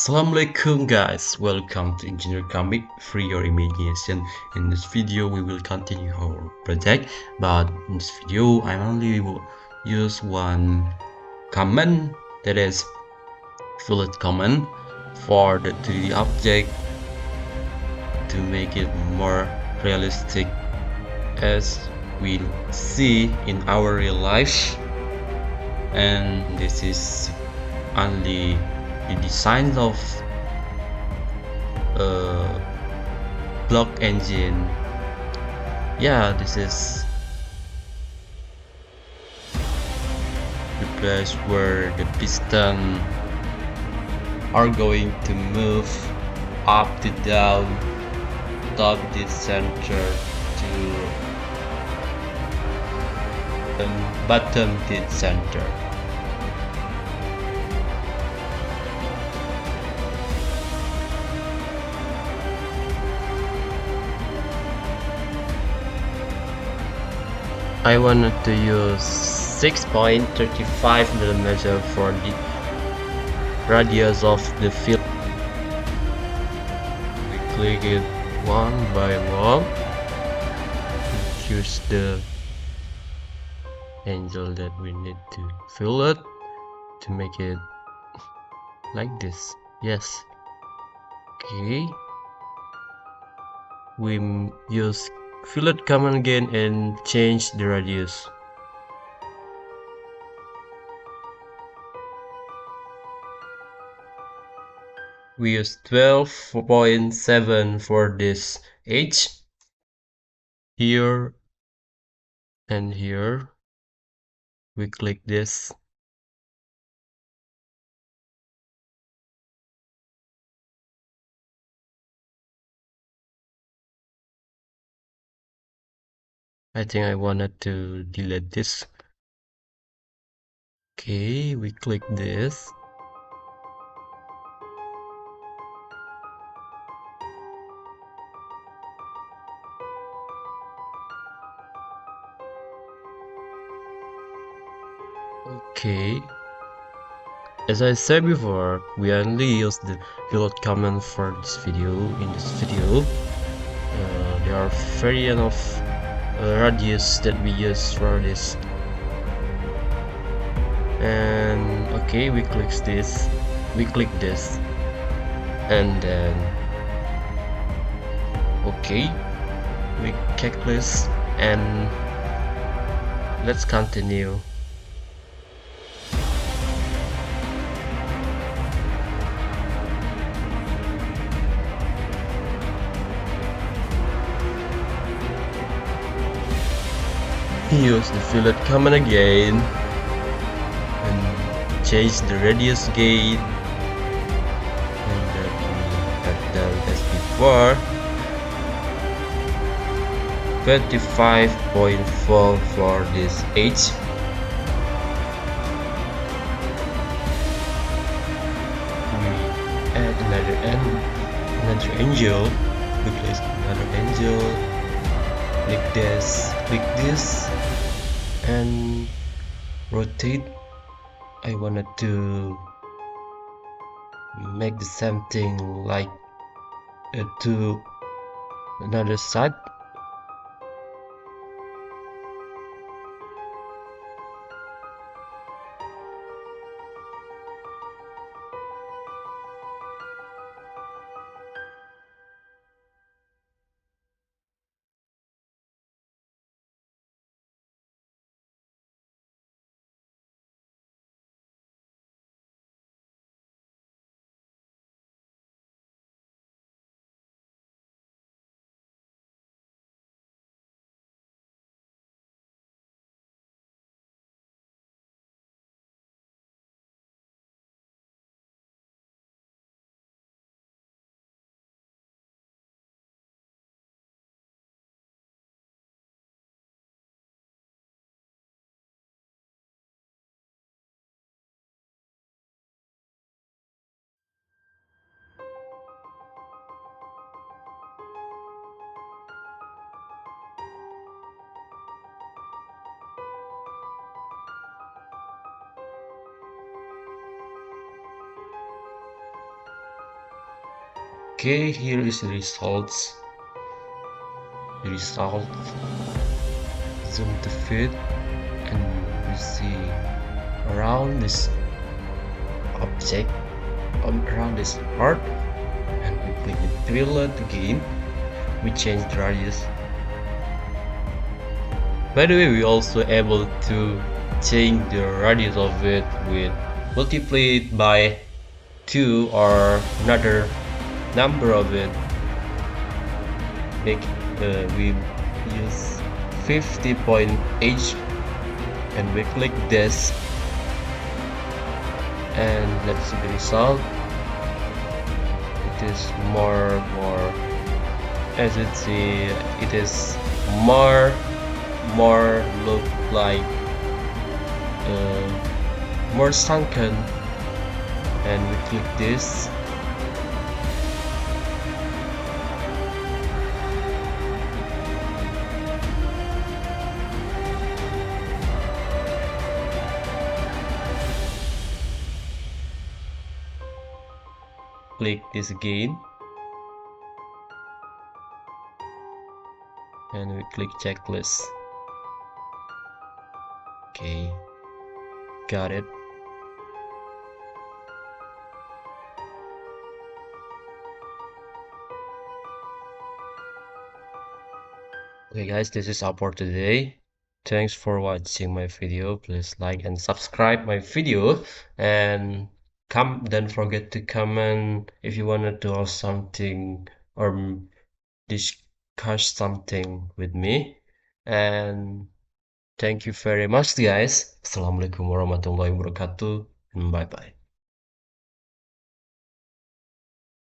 Assalamualaikum guys, welcome to EngineerComic, free your imagination. In this video we will continue our project, but in this video I only will use one command, that is fillet command, for the 3D object to make it more realistic as we see in our real life. And this is only the design of block engine. Yeah, this is the place where the piston are going to move up to down, top to center to bottom to center. I wanted to use 6.35 millimeter for the radius of the field. We click it one by one. Choose the angle that we need to fill it to make it like this. Yes. Okay. We use fillet command again and change the radius. We use 12.7 for this edge. Here and here we click this. I think I wanted to delete this. Okay, we click this. Okay, as I said before, we only use the pilot command for this video. In this video, there are variant of radius that we use for this. And okay, we click this, and then okay, we checklist, and let's continue. Use the fillet command again and change the radius gauge, and that we have done as before. 25.4 for this edge. We add another angle. We place another angle. Click this and rotate. I wanted to make the same thing like to another side. Okay, here is the results. The result. Zoom to fit, and we see around this object, around this part, and we click the pilot again. We change the radius. By the way, we also able to change the radius of it with multiply it by 2 or another number of it. We use 50.h and we click this, and let's see the result. It is more as you see, it is more look like more sunken, and we click this. Click this again, and we click checklist. Okay, got it. Okay guys, this is all for today. Thanks for watching my video. Please like and subscribe my video, and don't forget to comment if you want to do something or discuss something with me. And thank you very much guys. Assalamualaikum warahmatullahi wabarakatuh, and bye bye.